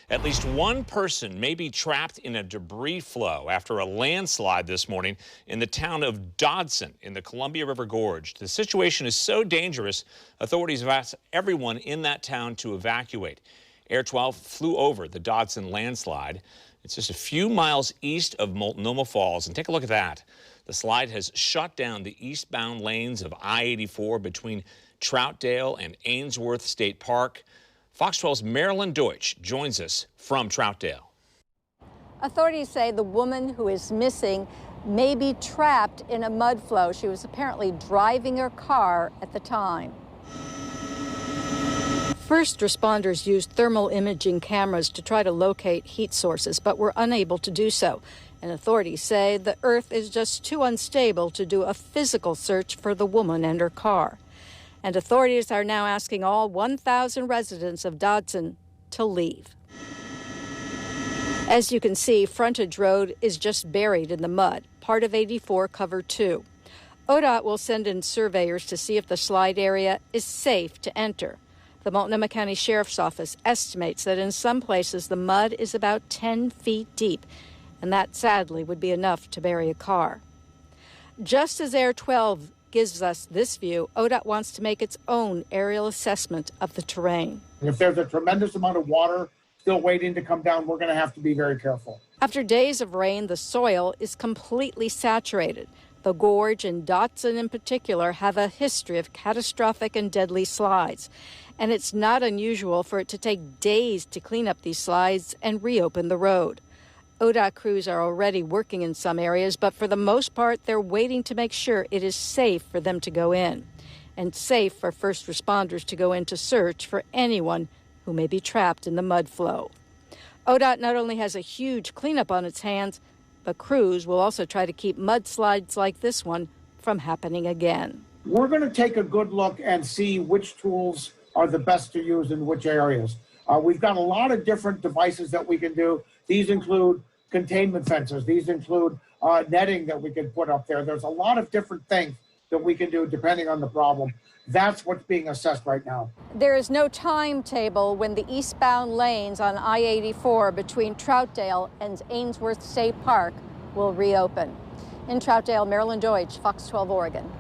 At least one person may be trapped in a debris flow after a landslide this morning in the town of Dodson in the Columbia River Gorge. The situation is so dangerous, authorities have asked everyone in that town to evacuate. Air 12 flew over the Dodson landslide. It's just a few miles east of Multnomah Falls, and take a look at that. The slide has shut down the eastbound lanes of I-84 between Troutdale and Ainsworth State Park. Fox 12's Marilyn Deutsch joins us from Troutdale. Authorities say the woman who is missing may be trapped in a mud flow. She was apparently driving her car at the time. First responders used thermal imaging cameras to try to locate heat sources, but were unable to do so. And authorities say the earth is just too unstable to do a physical search for the woman and her car. And authorities are now asking all 1,000 residents of Dodson to leave. As you can see, frontage road is just buried in the mud. Part of 84 covered too. ODOT will send in surveyors to see if the slide area is safe to enter. The Multnomah County Sheriff's Office estimates that in some places the mud is about 10 feet deep, and that sadly would be enough to bury a car. Just as Air 12 gives us this view, ODOT wants to make its own aerial assessment of the terrain. If there's a tremendous amount of water still waiting to come down, we're going to have to be very careful. After days of rain, the soil is completely saturated. The gorge and Dodson in particular have a history of catastrophic and deadly slides. And it's not unusual for it to take days to clean up these slides and reopen the road. ODOT crews are already working in some areas, but for the most part, they're waiting to make sure it is safe for them to go in and safe for first responders to go in to search for anyone who may be trapped in the mud flow. ODOT not only has a huge cleanup on its hands, but crews will also try to keep mudslides like this one from happening again. We're going to take a good look and see which tools are the best to use in which areas. We've got a lot of different devices that we can do. These include containment fences. These include netting that we can put up there. There's a lot of different things that we can do depending on the problem. That's what's being assessed right now. There is no timetable when the eastbound lanes on I-84 between Troutdale and Ainsworth State Park will reopen. In Troutdale, Marilyn Deutsch, Fox 12 Oregon.